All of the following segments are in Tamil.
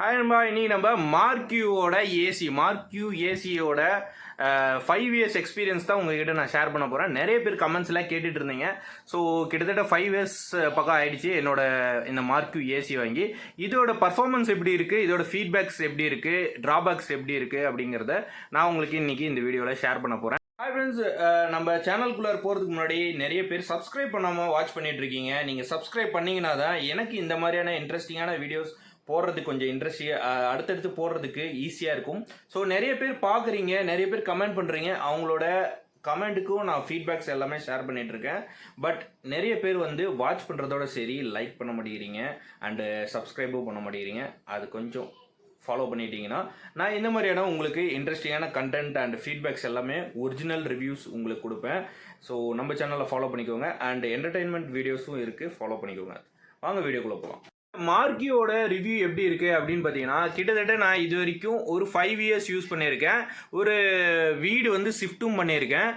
ஹாய் நண்பா, இன்னைக்கு நம்ம மார்க்யூவோட மார்க்யூ ஏசியோட 5 இயர்ஸ் எக்ஸ்பீரியன்ஸ் தான் உங்ககிட்ட நான் ஷேர் பண்ண போகிறேன். நிறைய பேர் கமெண்ட்ஸ்லாம் கேட்டுட்டு இருந்தீங்க. ஸோ கிட்டத்தட்ட 5 இயர்ஸ் பக்கம் ஆயிடுச்சு என்னோட இந்த மார்க்யூ ஏசி வாங்கி. இதோட பர்ஃபார்மன்ஸ் எப்படி இருக்குது, இதோட ஃபீட்பேக்ஸ் எப்படி இருக்குது, ட்ராபேக்ஸ் எப்படி இருக்குது அப்படிங்கிறத நான் உங்களுக்கு இன்னைக்கு இந்த வீடியோவில் ஷேர் பண்ண போகிறேன். ஹாய் ஃப்ரெண்ட்ஸ், நம்ம சேனலுக்குள்ளே போகிறதுக்கு முன்னாடி நிறைய பேர் சப்ஸ்கிரைப் பண்ணாமல் வாட்ச் பண்ணிட்டு இருக்கீங்க. நீங்கள் சப்ஸ்கிரைப் பண்ணிங்கன்னா தான் எனக்கு இந்த மாதிரியான இன்ட்ரெஸ்டிங்கான வீடியோஸ் போடுறதுக்கு கொஞ்சம் அடுத்தடுத்து போடுறதுக்கு ஈஸியாக இருக்கும். ஸோ நிறைய பேர் பார்க்குறீங்க, நிறைய பேர் கமெண்ட் பண்ணுறீங்க. அவங்களோட கமெண்ட்டுக்கும் நான் ஃபீட்பேக்ஸ் எல்லாமே ஷேர் பண்ணிகிட்ருக்கேன். பட் நிறைய பேர் வாட்ச் பண்ணுறதோட சரி லைக் பண்ண மாட்டேங்கிறீங்க அண்டு சப்ஸ்கிரைபும் பண்ண மாட்டேங்கிறீங்க. அது கொஞ்சம் ஃபாலோ பண்ணிட்டீங்கன்னா நான் இந்த மாதிரியான உங்களுக்கு இன்ட்ரெஸ்டிங்கான கண்டென்ட் அண்ட் ஃபீட்பேக்ஸ் எல்லாமே ஒரிஜினல் ரிவ்யூஸ் உங்களுக்கு கொடுப்பேன். ஸோ நம்ம சேனலில் ஃபாலோ பண்ணிக்கோங்க. அண்ட் என்டர்டெயின்மெண்ட் வீடியோஸும் இருக்குது, ஃபாலோ பண்ணிக்கோங்க. வாங்க வீடியோக்குள்ளே போகலாம். மார்க்யூவோட ரிவ்யூ எப்படி இருக்குது அப்படின்னு பார்த்தீங்கன்னா, கிட்டத்தட்ட நான் இது வரைக்கும் ஒரு 5 இயர்ஸ் யூஸ் பண்ணியிருக்கேன். ஒரு வீடு ஷிஃப்ட்டும் பண்ணியிருக்கேன்.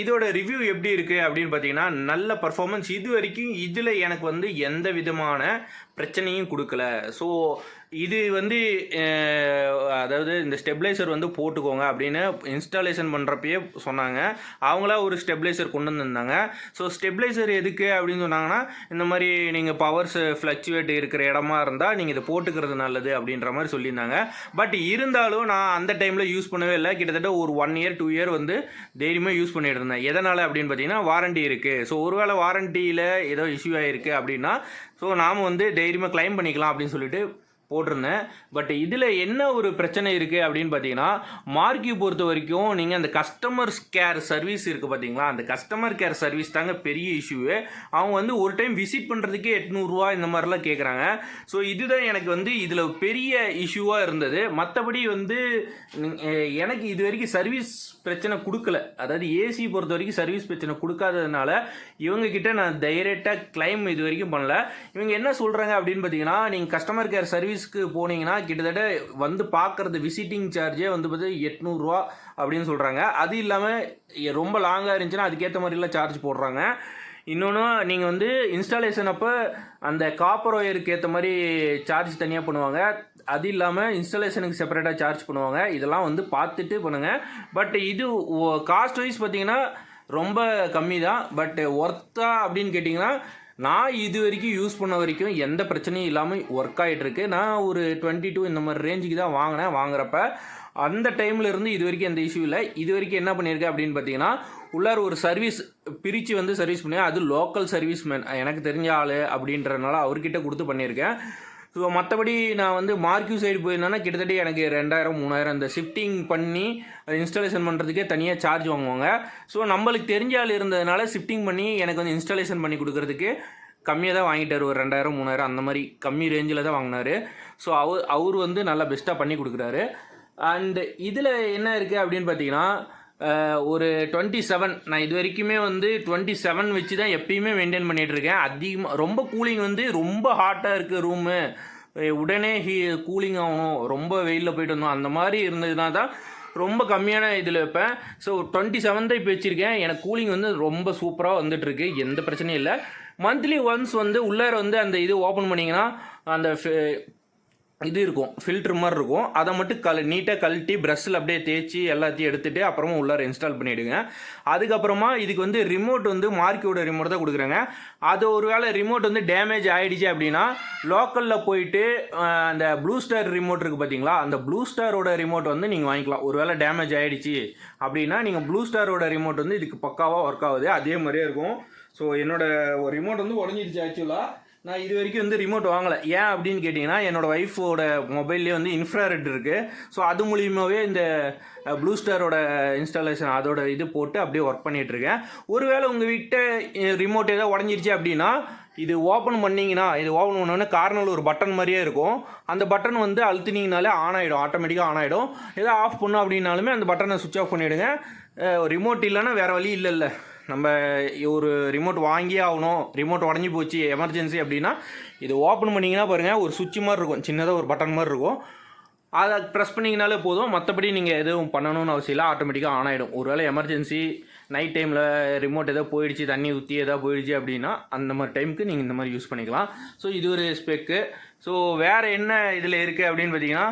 இதோட ரிவ்யூ எப்படி இருக்குது அப்படின்னு பார்த்தீங்கன்னா, நல்ல பர்ஃபார்மன்ஸ். இது வரைக்கும் இதில் எனக்கு எந்த விதமான பிரச்சனையும் கொடுக்கல. ஸோ இது அதாவது இந்த ஸ்டெபிளைசர் போட்டுக்கோங்க அப்படின்னு இன்ஸ்டாலேஷன் பண்ணுறப்பயே சொன்னாங்க. அவங்களா ஒரு ஸ்டெபிளைசர் கொண்டு வந்திருந்தாங்க. ஸோ ஸ்டெபிளைசர் எதுக்கு அப்படின்னு சொன்னாங்கன்னா, இந்த மாதிரி நீங்கள் பவர்ஸ் ஃப்ளக்சுவேட் இருக்கிற இடமா இருந்தால் நீங்கள் இதை போட்டுக்கிறது நல்லது அப்படின்ற மாதிரி சொல்லியிருந்தாங்க. பட் இருந்தாலும் நான் அந்த டைமில் யூஸ் பண்ணவே இல்லை. கிட்டத்தட்ட ஒரு 1 இயர் 2 இயர் தைரியமாக யூஸ் பண்ணிட்டு இருந்தேன். எதனால் அப்படின்னு பார்த்தீங்கன்னா, வாரண்டி இருக்குது. ஸோ ஒருவேளை வாரண்டியில் ஏதோ இஷ்யூ ஆகிருக்கு அப்படின்னா ஸோ நாம் தைரியமாக கிளைம் பண்ணிக்கலாம் அப்படின்னு சொல்லிட்டு போட்டிருந்தேன். பட் இதில் என்ன ஒரு பிரச்சனை இருக்குது அப்படின்னு பார்த்தீங்கன்னா, மார்க்யூ பொறுத்த வரைக்கும் நீங்கள் அந்த கஸ்டமர் கேர் சர்வீஸ் இருக்குது பார்த்தீங்களா, அந்த கஸ்டமர் கேர் சர்வீஸ் தாங்க பெரிய இஷ்யூவே. அவங்க ஒரு டைம் விசிட் பண்ணுறதுக்கே 800 ரூபா இந்த மாதிரிலாம் கேட்குறாங்க. ஸோ இதுதான் எனக்கு இதில் பெரிய இஷ்யூவாக இருந்தது. மற்றபடி எனக்கு இது வரைக்கும் சர்வீஸ் பிரச்சனை கொடுக்கல. அதாவது ஏசி பொறுத்த வரைக்கும் சர்வீஸ் பிரச்சனை கொடுக்காததுனால இவங்ககிட்ட நான் டைரெக்டாக கிளைம் இது வரைக்கும் பண்ணல. இவங்க என்ன சொல்கிறாங்க அப்படின்னு பார்த்தீங்கன்னா, நீங்கள் கஸ்டமர் கேர் சர்வீஸ்க்கு போனீங்கன்னா கிட்டத்தட்ட பார்க்குறது விசிட்டிங் சார்ஜே பார்த்து 800 ரூபா அப்படின்னு சொல்கிறாங்க. அது இல்லாமல் ரொம்ப லாங்காக இருந்துச்சுன்னா அதுக்கேற்ற மாதிரிலாம் சார்ஜ் போடுறாங்க. இன்னொன்று, நீங்கள் இன்ஸ்டாலேஷன் அப்போ அந்த காப்பர் ஒயருக்கு ஏற்ற மாதிரி சார்ஜ் தனியாக பண்ணுவாங்க. அது இல்லாமல் இன்ஸ்டாலேஷனுக்கு செப்பரேட்டாக சார்ஜ் பண்ணுவாங்க. இதெல்லாம் பார்த்துட்டு பண்ணுங்கள். பட் இது காஸ்ட் வைஸ் பார்த்தீங்கன்னா ரொம்ப கம்மி தான். பட் ஒர்த்தா அப்படின்னு கேட்டிங்கன்னா, நான் இது வரைக்கும் யூஸ் பண்ண வரைக்கும் எந்த பிரச்சனையும் இல்லாமல் ஒர்க் ஆகிட்டுருக்கு. நான் ஒரு 22 இந்த மாதிரி ரேஞ்சுக்கு தான் வாங்குறப்ப அந்த டைமில் இருந்து இது வரைக்கும் எந்த இஷ்யூ இல்லை. இது வரைக்கும் என்ன பண்ணியிருக்கேன் அப்படின்னு பார்த்தீங்கன்னா, உள்ளார ஒரு சர்வீஸ் பிரித்து சர்வீஸ் பண்ணுவேன். அது லோக்கல் சர்வீஸ் மேன், எனக்கு தெரிஞ்ச ஆள் அப்படின்றனால அவர்கிட்ட கொடுத்து பண்ணியிருக்கேன். ஸோ மற்றபடி நான் மார்க்யூ சைடு போயிருந்தேன்னா கிட்டத்தட்ட எனக்கு 2000 3000 அந்த ஷிஃப்டிங் பண்ணி இன்ஸ்டாலேஷன் பண்ணுறதுக்கே தனியாக சார்ஜ் வாங்குவாங்க. ஸோ நம்மளுக்கு தெரிஞ்ச ஆள் இருந்ததுனால ஷிஃப்டிங் பண்ணி எனக்கு இன்ஸ்டாலேஷன் பண்ணி கொடுக்குறதுக்கு கம்மியாக தான் வாங்கிட்டார். ஒரு 2000 3000 அந்த மாதிரி கம்மி ரேஞ்சில் தான் வாங்கினார். ஸோ அவர் நல்லா பெஸ்ட்டாக பண்ணி கொடுக்குறாரு. அண்டு இதில் என்ன இருக்குது அப்படின்னு பார்த்தீங்கன்னா, ஒரு 27 நான் இது வரைக்குமே 27 வச்சு தான் எப்பயுமே மெயின்டைன் பண்ணிகிட்ருக்கேன். அதிகமாக ரொம்ப கூலிங் ரொம்ப ஹாட்டாக இருக்குது ரூமு, உடனே கூலிங் ஆகணும், ரொம்ப வெயிலில் போயிட்டு வந்தோம் அந்த மாதிரி இருந்ததுனா தான் ரொம்ப கம்மியான இதில் வைப்பேன். ஸோ 27 தான் இப்போ வச்சுருக்கேன். எனக்கு கூலிங் ரொம்ப சூப்பராக வந்துட்டுருக்கு, எந்த பிரச்சனையும் இல்லை. மந்த்லி ஒன்ஸ் உள்ளார அந்த இது ஓப்பன் பண்ணிங்கன்னா அந்த இது இருக்கும், ஃபில்ட்ரு மாதிரி இருக்கும். அதை மட்டும் நீட்டாக கழட்டி ப்ரஷ்ஷில் அப்படியே தேய்ச்சி எல்லாத்தையும் எடுத்துகிட்டு அப்புறமா உள்ளார இன்ஸ்டால் பண்ணிவிடுங்க. அதுக்கப்புறமா இதுக்கு ரிமோட் மார்க்யூவோட ரிமோட் தான் கொடுக்குறாங்க. அது ஒரு வேளை ரிமோட் டேமேஜ் ஆகிடுச்சு அப்படின்னா லோக்கலில் போயிட்டு அந்த ப்ளூ ஸ்டார் ரிமோட் இருக்குது பார்த்தீங்களா, அந்த ப்ளூ ஸ்டாரோட ரிமோட் நீங்கள் வாங்கிக்கலாம். ஒரு வேளை டேமேஜ் ஆகிடுச்சு அப்படின்னா நீங்கள் ப்ளூ ஸ்டாரோட ரிமோட் இதுக்கு பக்காவாக ஒர்க் ஆகுது, அதே மாதிரியே இருக்கும். ஸோ என்னோடய ஒரு ரிமோட் உடஞ்சிடுச்சு. ஆக்சுவலாக நான் இது வரைக்கும் ரிமோட் வாங்கலை. ஏன் அப்படின்னு கேட்டிங்கன்னா, என்னோடய ஒய்ஃபோட மொபைல்லே இன்ஃப்ராரெட் இருக்குது. ஸோ அது மூலியமாகவே இந்த ப்ளூ ஸ்டாரோட இன்ஸ்டாலேஷன் அதோட இது போட்டு அப்படியே ஒர்க் பண்ணிகிட்ருக்கேன். ஒருவேளை உங்கள் வீட்டை ரிமோட் ஏதாவது உடஞ்சிருச்சு அப்படின்னா இது ஓப்பன் பண்ணிங்கன்னா, இது ஓப்பன் பண்ணோன்னே கார்னரில் ஒரு பட்டன் மாதிரியே இருக்கும். அந்த பட்டன் அழுத்தினீங்கனாலே ஆன் ஆகிடும், ஆட்டோமேட்டிக்காக ஆன் ஆகிடும். எதாவது ஆஃப் பண்ணோம் அப்படின்னாலுமே அந்த பட்டனை சுவிட்ச் ஆஃப் பண்ணிவிடுங்க. ரிமோட் இல்லைன்னா வேறு வழி இல்லை. நம்ம ஒரு ரிமோட் வாங்கியே ஆகணும், ரிமோட் உடஞ்சி போச்சு எமர்ஜென்சி அப்படின்னா இது ஓப்பன் பண்ணிங்கன்னா பாருங்கள், ஒரு சுவிட்ச் மாதிரி இருக்கும், சின்னதாக ஒரு பட்டன் மாதிரி இருக்கும். அதை ப்ரெஸ் பண்ணிங்கனாலே போதும். மற்றபடி நீங்கள் எதுவும் பண்ணணும்னு அவசியம் இல்லை, ஆட்டோமேட்டிக்காக ஆன் ஆகிடும். ஒருவேளை எமர்ஜென்சி நைட் டைமில் ரிமோட் ஏதோ போயிடுச்சு, தண்ணி ஊற்றி ஏதோ போயிடுச்சு அப்படின்னா அந்த மாதிரி டைமுக்கு நீங்கள் இந்த மாதிரி யூஸ் பண்ணிக்கலாம். ஸோ இது ஒரு ஸ்பெக்கு. ஸோ வேறு என்ன இதில் இருக்குது அப்படின்னு பார்த்தீங்கன்னா,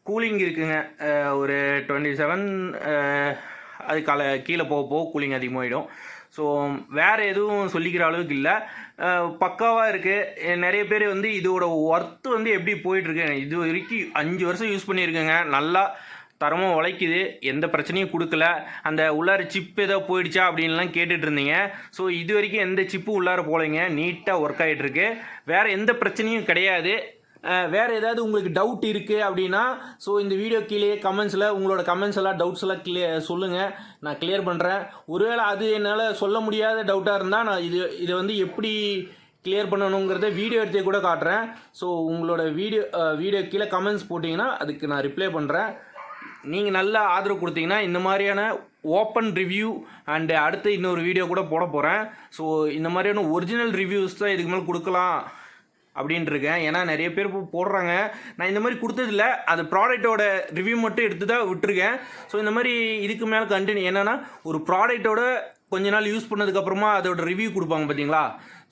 கூலிங் இருக்குங்க. ஒரு 27 அது கீழே போக கூலிங் அதிகமாகிடும். ஸோ வேறு எதுவும் சொல்லிக்கிற அளவுக்கு இல்லை, பக்காவாக இருக்குது. நிறைய பேர் வந்து இதோட ஒர்த்து வந்து எப்படி போயிட்டுருக்கு, இது வரைக்கும் 5 வருஷம் யூஸ் பண்ணியிருக்கேங்க. நல்லா தரமாக உழைக்குது, எந்த பிரச்சனையும் கொடுக்கல. அந்த உள்ளார சிப்பு ஏதோ போயிடுச்சா அப்படின்லாம் கேட்டுட்டு இருந்தீங்க. ஸோ இது வரைக்கும் எந்த சிப்பும் உள்ளார போகலைங்க, நீட்டாக ஒர்க் ஆகிட்டுருக்கு. வேறு எந்த பிரச்சனையும் கிடையாது. வேறு ஏதாவது உங்களுக்கு டவுட் இருக்குது அப்படின்னா ஸோ இந்த வீடியோ கீழே கமெண்ட்ஸில் உங்களோட கமெண்ட்ஸ் எல்லாம் டவுட்ஸ் எல்லாம் சொல்லுங்கள், நான் கிளியர் பண்ணுறேன். ஒருவேளை அது என்னால் சொல்ல முடியாத டவுட்டாக இருந்தால் நான் இதை வந்து எப்படி கிளியர் பண்ணணுங்கிறத வீடியோ எடுத்தே கூட காட்டுறேன். ஸோ உங்களோட வீடியோ கீழே கமெண்ட்ஸ் போட்டிங்கன்னா அதுக்கு நான் ரிப்ளை பண்ணுறேன். நீங்கள் நல்ல ஆதரவு கொடுத்தீங்கன்னா இந்த மாதிரியான ஓப்பன் ரிவ்யூ அண்டு அடுத்து இன்னொரு வீடியோ கூட போட போகிறேன். ஸோ இந்த மாதிரியான ஒரிஜினல் ரிவ்யூஸ் தான் இதுக்கு மேலே கொடுக்கலாம் அப்படின்ட்டு இருக்கேன். ஏன்னா நிறைய பேர் போடுறாங்க, நான் இந்த மாதிரி கொடுத்ததில்ல, அது ப்ராடக்டோட ரிவ்யூ மட்டும் எடுத்து தான் விட்டுருக்கேன். ஸோ இந்த மாதிரி இதுக்கு மேலே கண்டினியூ என்னென்னா, ஒரு ப்ராடக்டோட கொஞ்ச நாள் யூஸ் பண்ணதுக்கப்புறமா அதோட ரிவ்யூ கொடுப்பாங்க பார்த்தீங்களா.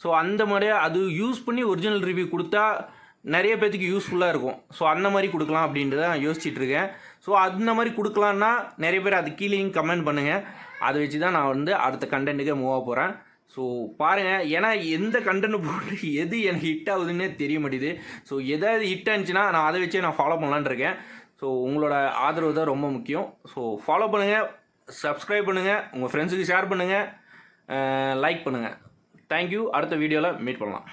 ஸோ அந்த மாதிரி அது யூஸ் பண்ணி ஒரிஜினல் ரிவ்யூ கொடுத்தா நிறைய பேர்த்துக்கு யூஸ்ஃபுல்லாக இருக்கும். ஸோ அந்த மாதிரி கொடுக்கலாம் அப்படின்ட்டு தான் யோசிச்சுட்டு இருக்கேன். ஸோ அந்த மாதிரி கொடுக்கலான்னா நிறைய பேர் அது கீழேயும் கமெண்ட் பண்ணுங்கள், அதை வச்சு தான் நான் வந்து அடுத்த கண்டென்ட்டுக்கே மூவ் ஆக போகிறேன். ஸோ பாருங்கள், ஏன்னா எந்த கண்டென்ட் போட்டு எது எனக்கு ஹிட் ஆகுதுன்னே தெரிய மாட்டேது. ஸோ எதாவது ஹிட் ஆனிச்சுன்னா நான் அதை வச்சே நான் ஃபாலோ பண்ணலான்னு இருக்கேன். ஸோ உங்களோட ஆதரவு தான் ரொம்ப முக்கியம். ஸோ ஃபாலோ பண்ணுங்கள், சப்ஸ்கிரைப் பண்ணுங்கள், உங்கள் ஃப்ரெண்ட்ஸுக்கு ஷேர் பண்ணுங்கள், லைக் பண்ணுங்கள். தேங்க்யூ. அடுத்த வீடியோவில் மீட் பண்ணலாம்.